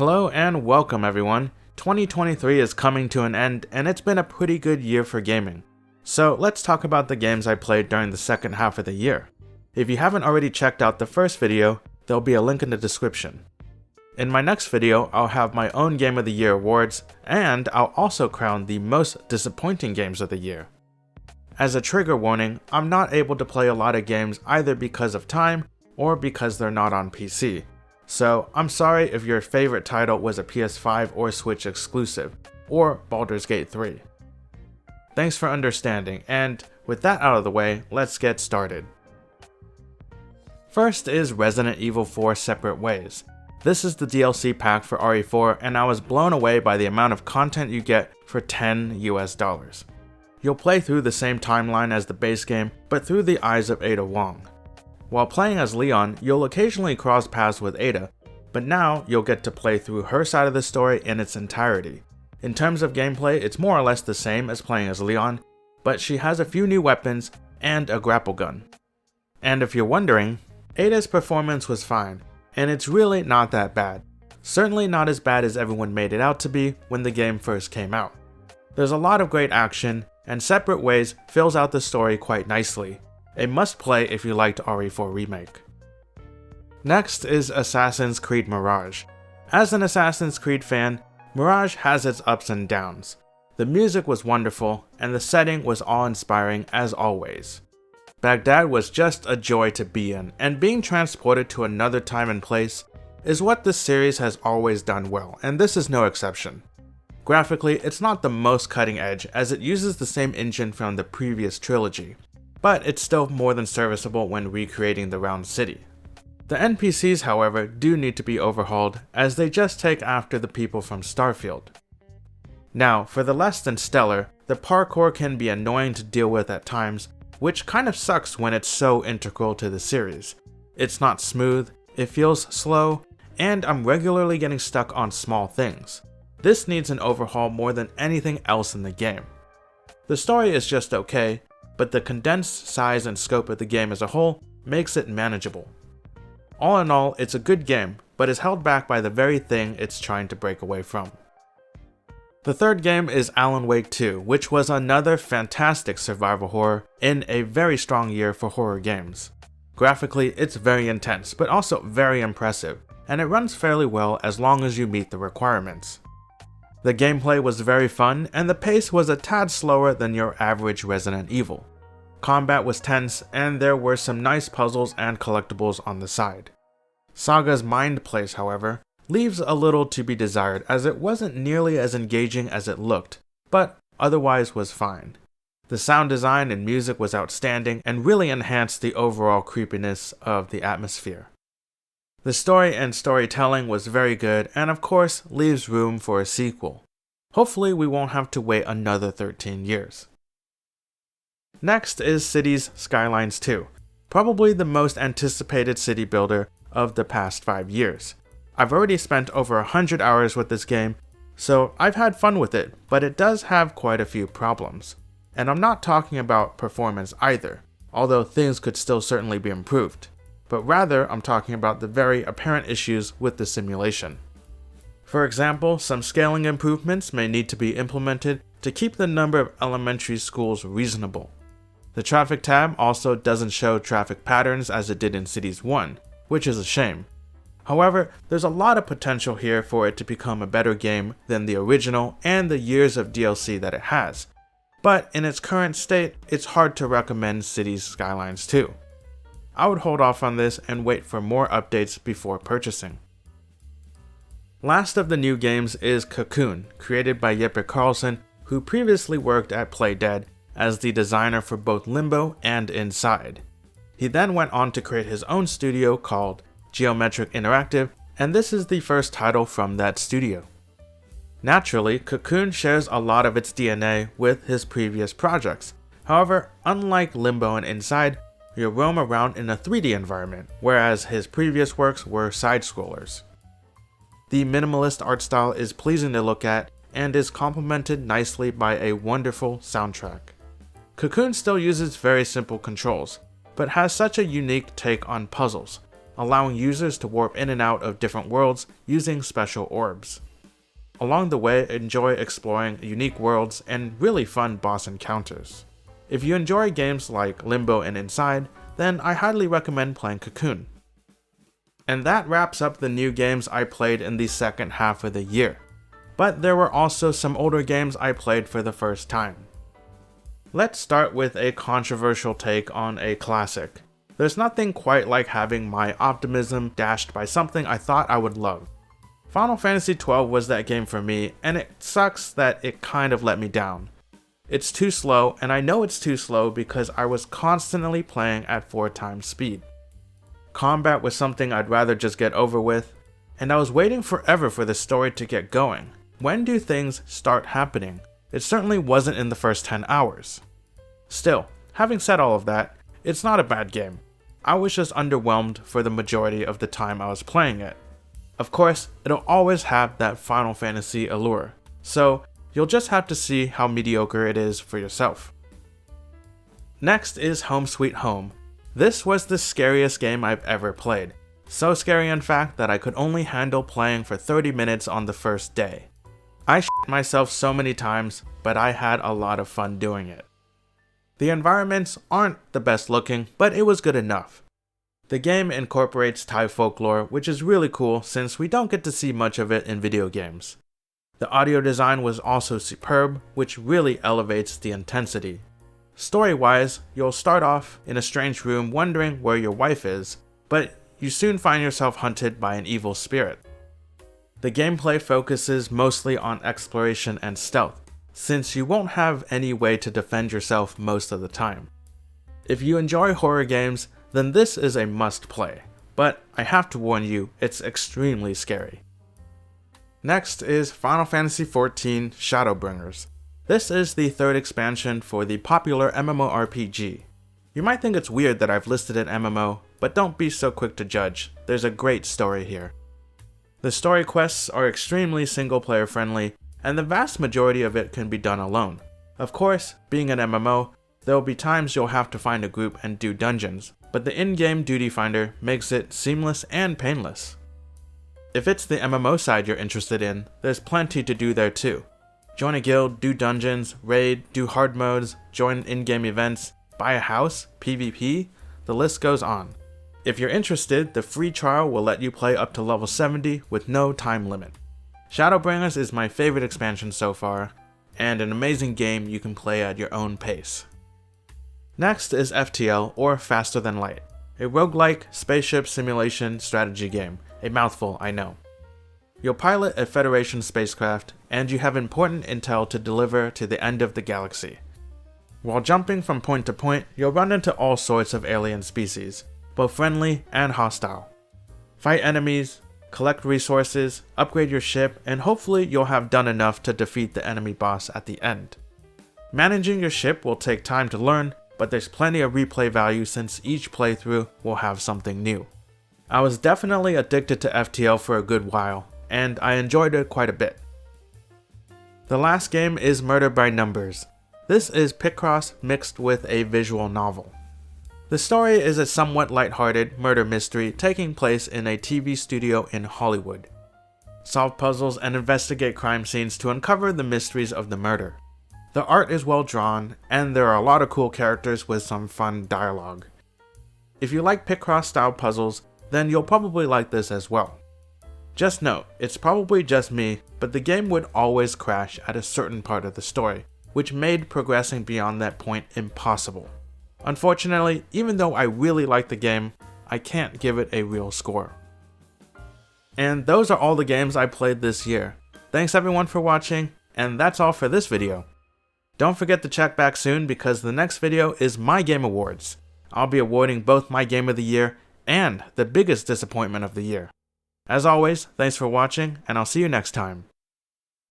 Hello and welcome everyone. 2023 is coming to an end and it's been a pretty good year for gaming. So let's talk about the games I played during the second half of the year. If you haven't already checked out the first video, there'll be a link in the description. In my next video, I'll have my own Game of the Year awards, and I'll also crown the most disappointing games of the year. As a trigger warning, I'm not able to play a lot of games either because of time or because they're not on PC. So I'm sorry if your favorite title was a PS5 or Switch exclusive, or Baldur's Gate 3. Thanks for understanding, and with that out of the way, let's get started. First is Resident Evil 4 Separate Ways. This is the DLC pack for RE4, and I was blown away by the amount of content you get for $10 US. You'll play through the same timeline as the base game, but through the eyes of Ada Wong. While playing as Leon, you'll occasionally cross paths with Ada, but now you'll get to play through her side of the story in its entirety. In terms of gameplay, it's more or less the same as playing as Leon, but she has a few new weapons and a grapple gun. And if you're wondering, Ada's performance was fine, and it's really not that bad. Certainly not as bad as everyone made it out to be when the game first came out. There's a lot of great action, and Separate Ways fills out the story quite nicely. A must-play if you liked RE4 Remake. Next is Assassin's Creed Mirage. As an Assassin's Creed fan, Mirage has its ups and downs. The music was wonderful, and the setting was awe-inspiring as always. Baghdad was just a joy to be in, and being transported to another time and place is what this series has always done well, and this is no exception. Graphically, it's not the most cutting edge as it uses the same engine from the previous trilogy, but it's still more than serviceable when recreating the round city. The NPCs, however, do need to be overhauled, as they just take after the people from Starfield. Now, for the less than stellar, the parkour can be annoying to deal with at times, which kind of sucks when it's so integral to the series. It's not smooth, it feels slow, and I'm regularly getting stuck on small things. This needs an overhaul more than anything else in the game. The story is just okay, but the condensed size and scope of the game as a whole makes it manageable. All in all, it's a good game, but is held back by the very thing it's trying to break away from. The third game is Alan Wake 2, which was another fantastic survival horror in a very strong year for horror games. Graphically, it's very intense, but also very impressive, and it runs fairly well as long as you meet the requirements. The gameplay was very fun, and the pace was a tad slower than your average Resident Evil. Combat was tense, and there were some nice puzzles and collectibles on the side. Saga's Mind Place, however, leaves a little to be desired as it wasn't nearly as engaging as it looked, but otherwise was fine. The sound design and music was outstanding and really enhanced the overall creepiness of the atmosphere. The story and storytelling was very good and of course leaves room for a sequel. Hopefully we won't have to wait another 13 years. Next is Cities Skylines 2, probably the most anticipated city builder of the past 5 years. I've already spent over 100 hours with this game, so I've had fun with it, but it does have quite a few problems. And I'm not talking about performance either, although things could still certainly be improved, but rather I'm talking about the very apparent issues with the simulation. For example, some scaling improvements may need to be implemented to keep the number of elementary schools reasonable. The traffic tab also doesn't show traffic patterns as it did in Cities 1, which is a shame. However, there's a lot of potential here for it to become a better game than the original and the years of DLC that it has. But in its current state, it's hard to recommend Cities Skylines 2. I would hold off on this and wait for more updates before purchasing. Last of the new games is Cocoon, created by Jeppe Carlsen, who previously worked at Playdead as the designer for both Limbo and Inside. He then went on to create his own studio called Geometric Interactive, and this is the first title from that studio. Naturally, Cocoon shares a lot of its DNA with his previous projects. However, unlike Limbo and Inside, you roam around in a 3D environment, whereas his previous works were side-scrollers. The minimalist art style is pleasing to look at and is complemented nicely by a wonderful soundtrack. Cocoon still uses very simple controls, but has such a unique take on puzzles, allowing users to warp in and out of different worlds using special orbs. Along the way, enjoy exploring unique worlds and really fun boss encounters. If you enjoy games like Limbo and Inside, then I highly recommend playing Cocoon. And that wraps up the new games I played in the second half of the year. But there were also some older games I played for the first time. Let's start with a controversial take on a classic. There's nothing quite like having my optimism dashed by something I thought I would love. Final Fantasy XII was that game for me, and it sucks that it kind of let me down. It's too slow, and I know it's too slow because I was constantly playing at 4 times speed. Combat was something I'd rather just get over with, and I was waiting forever for the story to get going. When do things start happening? It certainly wasn't in the first 10 hours. Still, having said all of that, it's not a bad game. I was just underwhelmed for the majority of the time I was playing it. Of course, it'll always have that Final Fantasy allure, so you'll just have to see how mediocre it is for yourself. Next is Home Sweet Home. This was the scariest game I've ever played. So scary in fact that I could only handle playing for 30 minutes on the first day. I shit myself so many times, but I had a lot of fun doing it. The environments aren't the best looking, but it was good enough. The game incorporates Thai folklore, which is really cool since we don't get to see much of it in video games. The audio design was also superb, which really elevates the intensity. Story-wise, you'll start off in a strange room wondering where your wife is, but you soon find yourself hunted by an evil spirit. The gameplay focuses mostly on exploration and stealth, since you won't have any way to defend yourself most of the time. If you enjoy horror games, then this is a must-play, but I have to warn you, it's extremely scary. Next is Final Fantasy XIV Shadowbringers. This is the third expansion for the popular MMORPG. You might think it's weird that I've listed an MMO, but don't be so quick to judge, there's a great story here. The story quests are extremely single-player friendly, and the vast majority of it can be done alone. Of course, being an MMO, there will be times you'll have to find a group and do dungeons, but the in-game duty finder makes it seamless and painless. If it's the MMO side you're interested in, there's plenty to do there too. Join a guild, do dungeons, raid, do hard modes, join in-game events, buy a house, PvP, the list goes on. If you're interested, the free trial will let you play up to level 70 with no time limit. Shadowbringers is my favorite expansion so far, and an amazing game you can play at your own pace. Next is FTL, or Faster Than Light, a roguelike spaceship simulation strategy game, a mouthful I know. You'll pilot a Federation spacecraft, and you have important intel to deliver to the end of the galaxy. While jumping from point to point, you'll run into all sorts of alien species, both friendly and hostile. Fight enemies, collect resources, upgrade your ship, and hopefully you'll have done enough to defeat the enemy boss at the end. Managing your ship will take time to learn, but there's plenty of replay value since each playthrough will have something new. I was definitely addicted to FTL for a good while, and I enjoyed it quite a bit. The last game is Murder by Numbers. This is Picross mixed with a visual novel. The story is a somewhat lighthearted murder mystery taking place in a TV studio in Hollywood. Solve puzzles and investigate crime scenes to uncover the mysteries of the murder. The art is well drawn, and there are a lot of cool characters with some fun dialogue. If you like Picross style puzzles, then you'll probably like this as well. Just note, it's probably just me, but the game would always crash at a certain part of the story, which made progressing beyond that point impossible. Unfortunately, even though I really like the game, I can't give it a real score. And those are all the games I played this year. Thanks everyone for watching, and that's all for this video. Don't forget to check back soon because the next video is My Game Awards. I'll be awarding both my Game of the Year and the biggest disappointment of the year. As always, thanks for watching, and I'll see you next time.